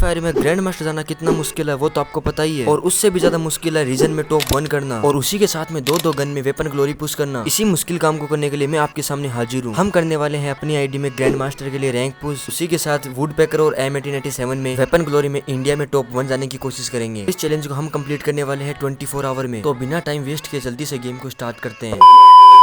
Fire में grand master जाना कितना मुश्किल है वो तो आपको पता ही है, और उससे भी ज्यादा मुश्किल है रीजन में टॉप 1 करना, और उसी के साथ में दो गन में वेपन ग्लोरी पुश करना। इसी मुश्किल काम को करने के लिए मैं आपके सामने हाजिर हूँ। हम करने वाले हैं अपनी आईडी में ग्रैंड मास्टर के लिए रैंक पुश, उसी के साथ वुड पैकर और M1897 में वेपन ग्लोरी में इंडिया में टॉप 1 जाने की कोशिश करेंगे। इस चैलेंज को हम कंप्लीट करने वाले हैं 24 आवर में। तो बिना टाइम वेस्ट किए जल्दी से गेम को स्टार्ट करते हैं।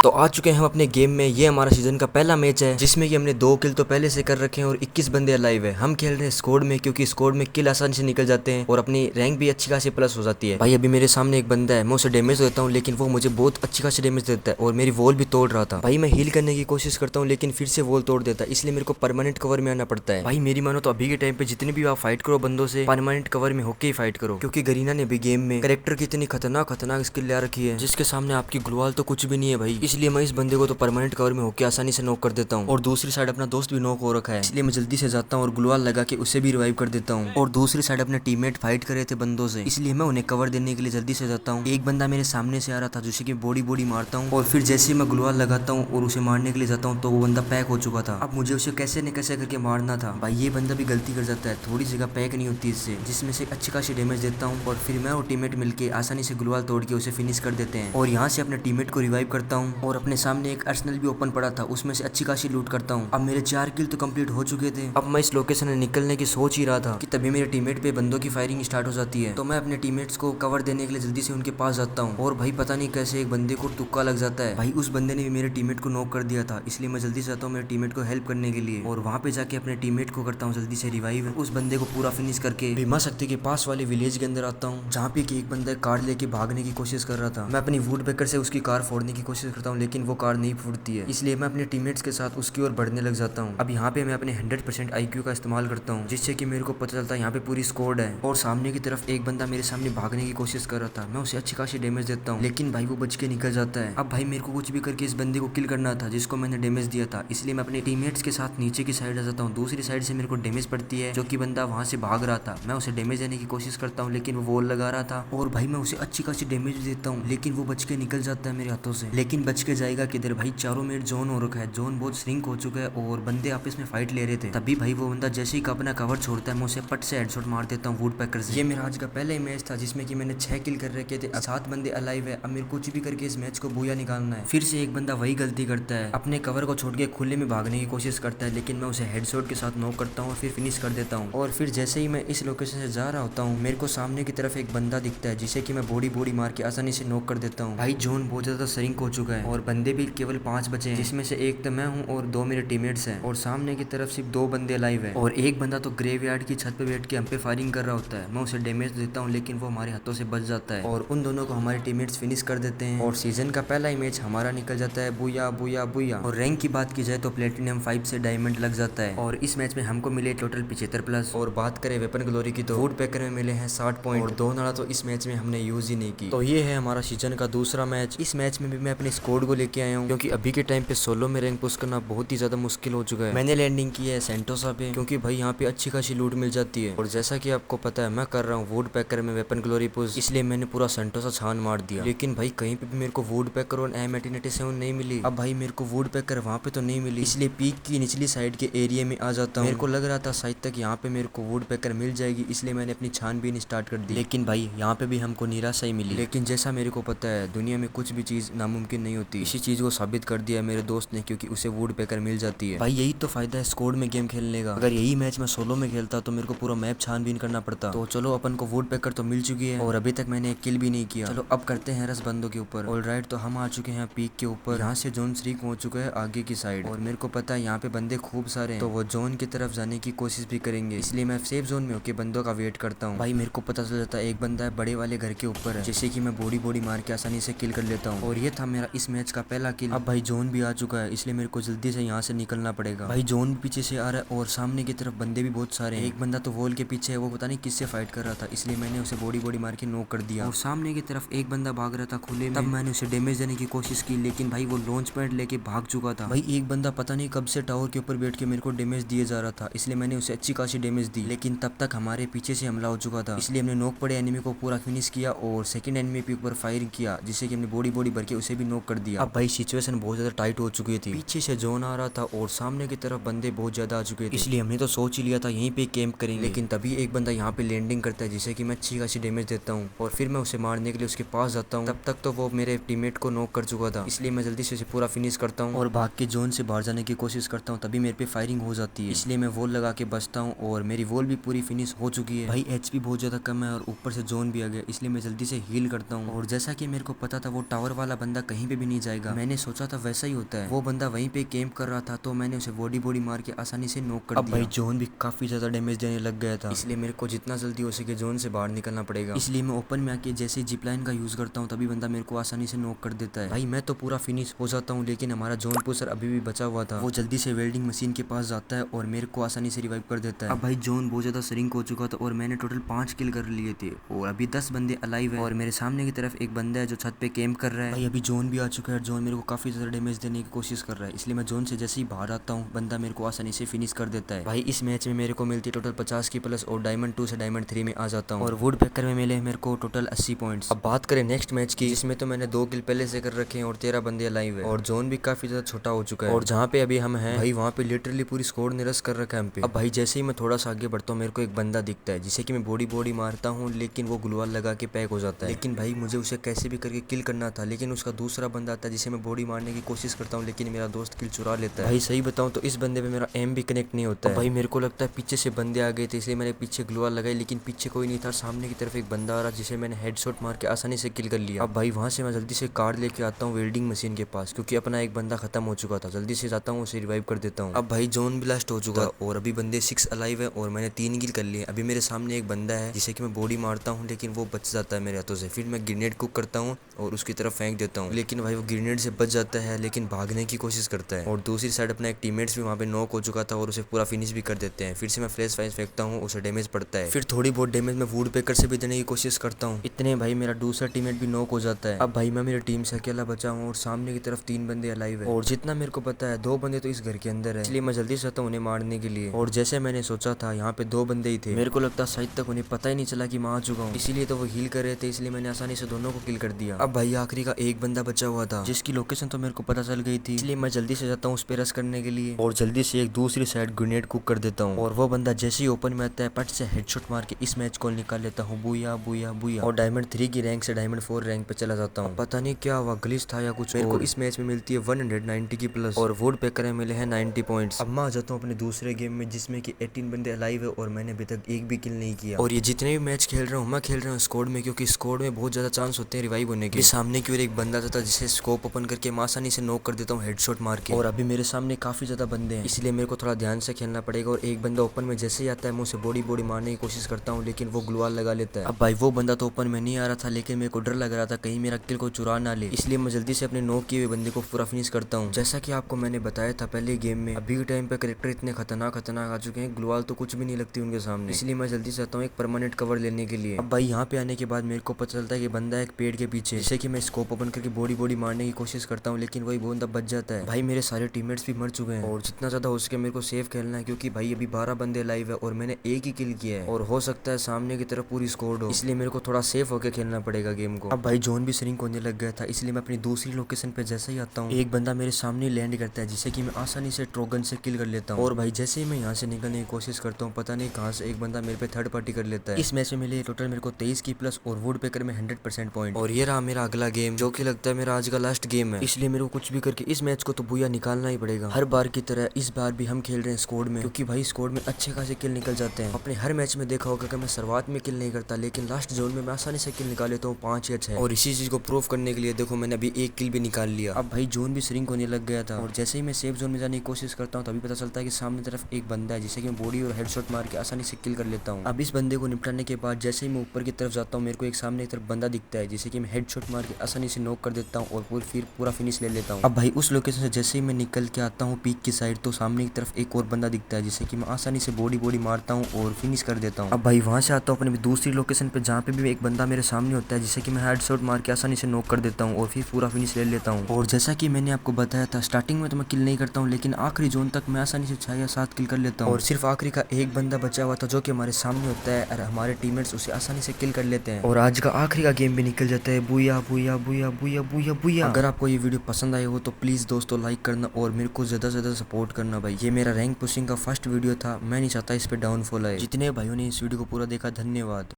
तो आ चुके हैं हम अपने गेम में। ये हमारा सीजन का पहला मैच है जिसमें कि हमने 2 किल तो पहले से कर रखे हैं और 21 बंदे अलाइव है। हम खेल रहे हैं स्क्वाड में क्योंकि स्क्वाड में किल आसानी से निकल जाते हैं और अपनी रैंक भी अच्छी खासी प्लस हो जाती है। भाई अभी मेरे सामने एक बंदा है, मैं उसे डैमेज देता हूँ लेकिन वो मुझे बहुत अच्छी खासी डैमेज देता है और मेरी वॉल भी तोड़ रहा था। भाई मैं हील करने की कोशिश करता हूँ लेकिन फिर से वॉल तोड़ देता है, इसलिए मेरे को परमानेंट कवर में आना पड़ता है। भाई मेरी मानो तो अभी के टाइम पे जितने भी आप फाइट करो बंदों से परमानेंट कवर में होके ही फाइट करो, क्योंकि गरीना ने भी गेम में कैरेक्टर की इतनी खतरनाक स्किल ले रखी है जिसके सामने आपकी ग्लूवाल तो कुछ भी नहीं है भाई। इसलिए मैं इस बंदे को तो परमानेंट कवर में होकर आसानी से नॉक कर देता हूँ, और दूसरी साइड अपना दोस्त भी नॉक हो रखा है, इसलिए मैं जल्दी से जाता हूँ और ग्लूवाल लगा के उसे भी रिवाइव कर देता हूँ। और दूसरी साइड अपने टीममेट फाइट कर रहे थे बंदों से, इसलिए मैं उन्हें कवर देने के लिए जल्दी से जाता हूँ। एक बंदा मेरे सामने से आ रहा था जिसे की बॉडी मारता हूँ, और फिर जैसे ही मैं ग्लूवाल लगाता हूँ और उसे मारने के लिए जाता हूँ तो वो बंदा पैक हो चुका था। अब मुझे उसे कैसे न कैसे करके मारना था। भाई ये बंदा भी गलती कर जाता है, थोड़ी जगह पैक नहीं होती इससे, जिसमें से अच्छी खासी डैमेज देता हूँ, और फिर मैं और टीममेट मिलकर आसानी से ग्लूवाल तोड़ के उसे फिनिश कर देते हैं। और यहाँ से अपने टीममेट को रिवाइव करता हूँ, और अपने सामने एक अर्सनल भी ओपन पड़ा था उसमें से अच्छी खासी लूट करता हूँ। अब मेरे 4 किल तो कंप्लीट हो चुके थे। अब मैं इस लोकेशन में निकलने की सोच ही रहा था कि तभी मेरे टीममेट पे बंदों की फायरिंग स्टार्ट हो जाती है। तो मैं अपने टीममेट्स को कवर देने के लिए जल्दी से उनके पास जाता हूँ, और भाई पता नहीं कैसे एक बंदे को तुक्का लग जाता है। भाई उस बंदे ने भी मेरे टीममेट को नॉक कर दिया था, इसलिए मैं जल्दी से जाता हूँ मेरे टीममेट को हेल्प करने के लिए, और वहाँ पे जाके अपने टीममेट को करता हूँ जल्दी से रिवाइव। उस बंदे को पूरा फिनिश करके भीमा शक्ति के पास वाले विलेज के अंदर आता हूँ, जहाँ पे एक बंदा कार लेके भागने की कोशिश कर रहा था। मैं अपनी वुड पैकर से उसकी कार फोड़ने की कोशिश करता हूँ लेकिन वो कार नहीं फूटती है, इसलिए मैं अपने टीममेट्स के साथ उसकी ओर बढ़ने लग जाता हूँ। अब यहाँ पे मैं अपने 100% IQ का इस्तेमाल करता हूँ, जिससे कि मेरे को पता चलता है यहाँ पे पूरी स्क्वाड है, और सामने की तरफ एक बंदा मेरे सामने भागने की कोशिश कर रहा था। मैं उसे अच्छी खासी डैमेज देता हूँ लेकिन भाई वो बच के निकल जाता है। अब भाई मेरे को कुछ भी करके इस बंदे को किल करना था जिसको मैंने डैमेज दिया था, इसलिए मैं अपने टीममेट्स के साथ नीचे की साइड आ जाता हूँ। दूसरी साइड से मेरे को डैमेज पड़ती है, जो कि बंदा वहाँ से भाग रहा था। मैं उसे डैमेज देने की कोशिश करता हूँ लेकिन वो वॉल लगा रहा था, और भाई मैं उसे अच्छी खासी डैमेज देता हूँ लेकिन वो बच के निकल जाता है मेरे हाथों से। लेकिन बच के जाएगा किधर भाई, चारों मेट जोन हो रखा है, जोन बहुत श्रिंक हो चुका है और बंदे आपस में फाइट ले रहे थे। तभी भाई वो बंदा जैसे ही अपना कवर छोड़ता है मैं उसे पट से हेडशॉट मार देता हूँ वुड पैकर से। ये मेरा आज का पहला ही मैच था जिसमें कि मैंने 6 किल कर रखे थे, 7 बंदे अलाइव है। अब मेरे कुछ भी करके इस मैच को बूया निकालना है। फिर से एक बंदा वही गलती करता है, अपने कवर को छोड़ के खुले में भागने की कोशिश करता है, लेकिन मैं उसे हेडशॉट के साथ नॉक करता हूँ और फिर फिनिश कर देता हूँ। और फिर जैसे ही मैं इस लोकेशन से जा रहा होता हूँ मेरे को सामने की तरफ एक बंदा दिखता है जिसे कि मैं बॉडी मार के आसानी से नॉक कर देता हूँ। भाई जोन बहुत ज्यादा श्रिंक हो चुका है और बंदे भी केवल 5 बचे हैं, जिसमें से एक तो मैं हूँ और 2 मेरे टीममेट्स हैं, और सामने की तरफ सिर्फ 2 बंदे लाइव है, और एक बंदा तो ग्रेवयार्ड की छत पे बैठ के हम पे फायरिंग कर रहा होता है। मैं उसे डैमेज देता हूँ लेकिन वो हमारे हाथों से बच जाता है, और उन दोनों को हमारे टीममेट्स फिनिश कर देते हैं, और सीजन का पहला ही मैच हमारा निकल जाता है बुया बुया बुया। और रैंक की बात की जाए तो प्लेटिनम 5 से डायमंड लग जाता है, और इस मैच में हमको मिले टोटल 75 प्लस। और बात करें वेपन ग्लोरी की तो वुड पैकर में मिले हैं 60 पॉइंट, और 2 नाड़ा तो इस मैच में हमने यूज ही नहीं की। तो ये है हमारा सीजन का दूसरा मैच। इस मैच में भी मैं अपने स्क्वाड को लेके आया हूँ क्योंकि अभी के टाइम पे सोलो में रैंक पुश करना बहुत ही ज्यादा मुश्किल हो चुका है। मैंने लैंडिंग की है सेंटोसा पे क्योंकि भाई यहाँ पे अच्छी खासी लूट मिल जाती है, और जैसा कि आपको पता है मैं कर रहा हूँ वुड पैकर में वेपन ग्लोरी पुश, इसलिए मैंने पूरा सेंटोसा छान मार दिया। लेकिन भाई कहीं पे भी मेरे को वुड पैकर और M1897 नहीं मिली। अब भाई मेरे को वुड पैकर वहाँ पे तो नहीं मिली, इसलिए पीक की निचली साइड के एरिया में आ जाता हूँ। मेरे को लग रहा था शायद तक यहाँ पे मेरे को वुड पैकर मिल जाएगी, इसलिए मैंने अपनी छानबीन स्टार्ट कर दी, लेकिन भाई यहाँ पे भी हमको निराशा ही मिली। लेकिन जैसा मेरे को पता है दुनिया में कुछ भी चीज नामुमकिन नहीं होती, इसी चीज को साबित कर दिया मेरे दोस्त ने, क्योंकि उसे वुड पैकर मिल जाती है। भाई यही तो फायदा है स्क्वाड में गेम खेलने का। अगर यही मैच मैं सोलो में खेलता तो मेरे को पूरा मैप छानबीन करना पड़ता। तो चलो अपन को वुड पैकर तो मिल चुकी है और अभी तक मैंने एक किल भी नहीं किया। चलो अब करते हैं रस बंदों के ऊपर। ऑलराइट, तो हम आ चुके हैं पीक के ऊपर। यहाँ से जोन श्रिंक हो चुका है आगे की साइड, और मेरे को पता है यहाँ पे बंदे खूब सारे हैं, तो वो जोन की तरफ जाने की कोशिश भी करेंगे, इसलिए मैं सेफ जोन में होकर बंदों का वेट करता हूँ। भाई मेरे को पता चल जाता है एक बंदा है बड़े वाले घर के ऊपर है, जिससे कि मैं बॉडी मार के आसानी से किल कर लेता हूँ, और ये था मेरा इस मैच का पहला किल। अब भाई जोन भी आ चुका है, इसलिए मेरे को जल्दी से यहाँ से निकलना पड़ेगा। भाई जोन भी पीछे से आ रहा है और सामने की तरफ बंदे भी बहुत सारे हैं। एक बंदा तो वॉल के पीछे है, वो पता नहीं किससे फाइट कर रहा था, इसलिए मैंने उसे बॉडी मार के नॉक कर दिया। और सामने की तरफ एक बंदा भाग रहा था खुले में, तब मैंने उसे डैमेज देने की कोशिश की, लेकिन भाई वो लॉन्च पैड लेके भाग चुका था। भाई एक बंदा पता नहीं कब से टावर के ऊपर बैठ के मेरे को डैमेज दिए जा रहा था, इसलिए मैंने उसे अच्छी खासी डैमेज दी, लेकिन तब तक हमारे पीछे से हमला हो चुका था, इसलिए हमने नॉक पड़े एनिमी को पूरा फिनिश किया और सेकंड एनिमी के ऊपर फायर किया, जिससे कि हमने बॉडी भर के उसे भी नॉक कर दिया। अब भाई सिचुएशन बहुत ज्यादा टाइट हो चुकी थी, पीछे से जोन आ रहा था और सामने की तरफ बंदे बहुत ज्यादा आ चुके थे, इसलिए हमने तो सोच ही लिया था यहीं पे कैंप करेंगे। लेकिन तभी एक बंदा यहाँ पे लैंडिंग करता है जिसे कि मैं अच्छी खासी डैमेज देता हूँ और फिर मैं उसे मारने के लिए उसके पास जाता हूँ। तब तक तो वो मेरे टीममेट को नॉक कर चुका था, इसलिए मैं जल्दी से उसे पूरा फिनिश करता हूँ और भाग के जोन से बाहर जाने की कोशिश करता हूँ। तभी मेरे पे फायरिंग हो जाती है, इसलिए मैं वॉल लगा के बचता हूँ और मेरी वॉल भी पूरी फिनिश हो चुकी है। भाई एचपी बहुत ज्यादा कम है और ऊपर से जोन भी आ गया, इसलिए मैं जल्दी से हील करता हूँ। और जैसा कि मेरे को पता था वो टावर वाला बंदा कहीं पे भी नहीं जाएगा, मैंने सोचा था वैसा ही होता है, वो बंदा वहीं पे कैंप कर रहा था, तो मैंने उसे बॉडी बॉडी मार के आसानी से नॉक कर दिया। अब भाई जोन भी काफी ज्यादा डैमेज देने लग गया था, इसलिए मेरे को जितना जल्दी हो सके जोन से बाहर निकलना पड़ेगा। इसलिए मैं ओपन में आके जैसे जिप लाइन का यूज करता हूँ तभी बंदा मेरे को आसानी से नॉक कर देता है। भाई मैं तो पूरा फिनिश हो जाता हूँ, लेकिन हमारा जोन पुशर अभी भी बचा हुआ था, वो जल्दी से वेल्डिंग मशीन के पास जाता है और मेरे को आसानी से रिवाइव कर देता है। अब भाई जोन बहुत ज्यादा श्रिंक हो चुका था और मैंने टोटल 5 किल कर लिए थे और अभी 10 बंदे अलाइव है और मेरे सामने की तरफ एक बंदा है जो छत पे कैंप कर रहा है। भाई अभी जोन भी आ चुका है, जोन मेरे को काफी ज्यादा डैमेज देने की कोशिश कर रहा है, इसलिए मैं जोन से जैसे ही बाहर आता हूँ बंदा मेरे को आसानी से फिनिश कर देता है। भाई इस मैच में मेरे को मिलती है टोटल 50 की प्लस और डायमंड 2 से डायमंड 3 में आ जाता हूँ और वुड पैकर में मिले मेरे को टोटल 80 पॉइंट्स। अब बात करें नेक्स्ट मैच की, जिसमें तो मैंने 2 किल पहले से कर रखे हैं और 13 बंदे अलाइव है और जोन भी काफी ज्यादा छोटा हो चुका है और जहाँ पे अभी हम हैं भाई वहाँ पे लिटरली पूरी स्क्वाड ने रश कर रखा है हम पे। अब भाई जैसे ही मैं थोड़ा सा आगे बढ़ता हूँ मेरे को एक बंदा दिखता है जिसे कि मैं बॉडी बॉडी मारता हूँ, लेकिन वो ग्लूवाल लगा के पैक हो जाता है। लेकिन भाई मुझे उसे कैसे भी करके किल करना था, लेकिन उसका दूसरा बंदा आता है जिसे मैं बॉडी मारने की कोशिश करता हूँ, लेकिन मेरा दोस्त किल चुरा लेता है। भाई सही बताऊँ तो इस बंदे पे मेरा एम भी कनेक्ट नहीं होता है। भाई मेरे को लगता है पीछे से बंदे आ गए थे, इसलिए मैंने पीछे ग्लूवाल लगाई, लेकिन पीछे कोई नहीं था, सामने की तरफ एक बंदा आ रहा जिसे मैंने हेडशॉट मार के आसानी से किल कर लिया। अब भाई वहाँ से मैं जल्दी से कार लेके आता हूँ वेल्डिंग मशीन के पास, क्योंकि अपना एक बंदा खत्म हो चुका था, जल्दी से जाता हूँ उसे रिवाइव कर देता हूँ। अब भाई जोन ब्लास्ट हो चुका और अभी बंदे 6 अलाइव है और मैंने 3 किल कर लिए। अभी मेरे सामने एक बंदा है जिसे कि मैं बॉडी मारता हूँ, लेकिन वो बच जाता है मेरे हाथों से। फिर मैं ग्रेनेड कुक करता हूँ और उसकी तरफ फेंक देता हूँ, लेकिन भाई वो ग्रेनेड से बच जाता है, लेकिन भागने की कोशिश करता है। और दूसरी साइड अपना एक टीममेट्स भी वहाँ पे नॉक हो चुका था और उसे पूरा फिनिश भी कर देते हैं। फिर से मैं फ्लैश फाइज फेंकता हूँ, उसे डैमेज पड़ता है। फिर थोड़ी बहुत डैमेज मैं वुड पेकर से भी देने की कोशिश करता हूँ, इतने भाई मेरा दूसरा टीममेट भी नॉक हो जाता है। अब भाई मैं मेरी टीम से अकेला बचा हूँ और सामने की तरफ 3 बंदे अलाइव है और जितना मेरे को पता है 2 बंदे तो इस घर के अंदर है, इसलिए मैं जल्दी से आता हूँ उन्हें मारने के लिए। और जैसे मैंने सोचा था यहाँ पे 2 बंदे ही थे, मेरे को लगता शायद तक उन्हें पता ही नहीं चला कि मैं आ चुका हूँ, इसीलिए तो वो हील कर रहे थे, इसलिए मैंने आसानी से दोनों को किल कर दिया। अब भाई आखिरी का एक बंदा बचा हुआ था जिसकी लोकेशन तो मेरे को पता चल गई थी, इसलिए मैं जल्दी से जाता हूँ उस पे रश करने के लिए और जल्दी से एक दूसरी साइड ग्रेनेड कुक कर देता हूँ और वो बंदा जैसे ही ओपन में आता है पट से हेडशॉट मार के इस मैच को निकाल लेता हूँ। बुया बुया बुया और डायमंड 3 की रैंक से डायमंड 4 रैंक पे चला जाता हूँ। पता नहीं क्या हुआ, ग्लिच था या कुछ। मेरे को इस मैच में मिलती है 190 की प्लस और वुड पेकर में मिले हैं 90 पॉइंट्स। अब मैं आ जाता हूँ अपने दूसरे गेम में जिसमें कि 18 बंदे अलाइव है और मैंने अभी तक एक भी किल नहीं किया। और ये जितने भी मैच खेल रहा हूँ मैं खेल रहा हूँ स्क्वाड में, क्योंकि स्क्वाड में बहुत ज्यादा चांस होते हैं रिवाइव होने के। सामने की ओर एक बंदा था जिसे स्कोप ओपन करके मैं आसानी से नॉक कर देता हूँ हेडशॉट मार के। और अभी मेरे सामने काफी ज्यादा बंदे हैं, इसलिए मेरे को थोड़ा ध्यान से खेलना पड़ेगा। और एक बंदा ओपन में जैसे ही आता है मैं उसे बॉडी बॉडी मारने की कोशिश करता हूँ, लेकिन वो ग्लूवाल लगा लेता है। अब भाई वो बंदा तो ओपन में नहीं आ रहा था, लेकिन मेरे को डर लग रहा था कहीं मेरा किल को चुरा ना ले, इसलिए मैं जल्दी से अपने नॉक किए हुए बंदे को पूरा फिनिश करता हूँ। जैसा कि आपको मैंने बताया था पहले गेम में, अभी के टाइम पे कैरेक्टर इतने खतरनाक आ चुके हैं, ग्लूवाल तो कुछ भी नहीं लगती उनके सामने, इसलिए मैं जल्दी से आता हूँ एक परमानेंट कवर लेने के लिए। अब भाई यहाँ पे आने के बाद मेरे को पता चलता है कि बंदा एक पेड़ के पीछे, जिसे कि मैं स्कोप ओपन करके बॉडी बॉडी मारने की कोशिश करता हूँ, लेकिन वही बंदा बच जाता है। भाई मेरे सारे टीममेट्स भी मर चुके हैं और जितना ज्यादा हो सके मेरे को सेफ खेलना है, क्योंकि भाई अभी 12 बंदे लाइव है और मैंने एक ही किल किया है और हो सकता है सामने की तरफ पूरी स्क्वाड हो, इसलिए मेरे को थोड़ा सेफ होकर खेलना पड़ेगा गेम को। अब भाई जोन भी श्रिंक होने लग गया था, इसलिए मैं अपनी दूसरी लोकेशन पे जैसे ही आता हूँ एक बंदा मेरे सामने लैंड करता है, जिसे कि मैं आसानी से ट्रोगन से किल कर लेता हूँ। और भाई जैसे ही मैं यहाँ से निकलने की कोशिश करता हूँ, पता नहीं कहाँ से एक बंदा मेरे पे थर्ड पार्टी कर लेता है। इस मैच में मिले टोटल मेरे को 23 की प्लस और वुड पेकर में 100% पॉइंट। और ये रहा मेरा अगला गेम, जो कि लगता है मेरा आज का लास्ट गेम है, इसलिए मेरे को कुछ भी करके इस मैच को तो बुया निकालना ही पड़ेगा। हर बार की तरह इस बार भी हम खेल रहे हैं स्क्वाड में, क्योंकि भाई स्क्वाड में अच्छे खासे किल निकल जाते हैं। अपने हर मैच में देखा होगा कि मैं शुरुआत में किल नहीं करता, लेकिन लास्ट जोन में मैं आसानी से किल निकाल लेता हूँ 5 या 6। और इसी चीज को प्रूव करने के लिए देखो मैंने अभी एक किल भी निकाल लिया। अब भाई जोन भी श्रिंक होने लग गया था और जैसे ही मैं सेफ जोन में जाने की कोशिश करता हूँ तभी पता चलता है कि सामने तरफ एक बंदा है, जिसे कि मैं बॉडी और हेडशॉट मार के आसानी से किल कर लेता हूँ। अब इस बंदे को निपटाने के बाद जैसे ही मैं ऊपर की तरफ जाता हूँ मेरे को एक सामने की तरफ बंदा दिखता है, जिसे कि मैं हेडशॉट मार के आसानी से नॉक कर देता हूँ और फिर पूरा फिनिश ले लेता हूँ। अब भाई उस लोकेशन से जैसे ही मैं निकल के आता हूँ पीक की साइड, तो सामने की तरफ एक और बंदा दिखता है, जिसे कि मैं आसानी से बॉडी बॉडी मारता हूँ और फिनिश कर देता हूँ। अब भाई वहाँ से आता हूँ अपनी दूसरी लोकेशन पे, जहाँ पे भी एक बंदा मेरे सामने होता है, जिसे कि मैं हेडशॉट मार के आसानी से नॉक कर देता हूँ और फिर पूरा फिनिश ले लेता हूँ। और जैसा कि मैंने आपको बताया था स्टार्टिंग में तो मैं किल नहीं करता हूँ, लेकिन आखिरी जोन तक मैं आसानी से 6 या 7 किल कर लेता हूँ। और सिर्फ आखिरी का एक बंदा बचा हुआ था जो कि हमारे सामने होता है और हमारे टीममेट्स उसे आसानी से किल कर लेते हैं। और आज का आखिरी का गेम भी निकल जाता है। बुया बुया बुया बुया बुया बुया। भैया। अगर आपको ये वीडियो पसंद आए हो तो प्लीज दोस्तों लाइक करना और मेरे को ज्यादा से ज्यादा सपोर्ट करना भाई। ये मेरा रैंक पुशिंग का फर्स्ट वीडियो था, मैं नहीं चाहता इस पे डाउनफॉल आए। जितने भाइयों ने इस वीडियो को पूरा देखा धन्यवाद।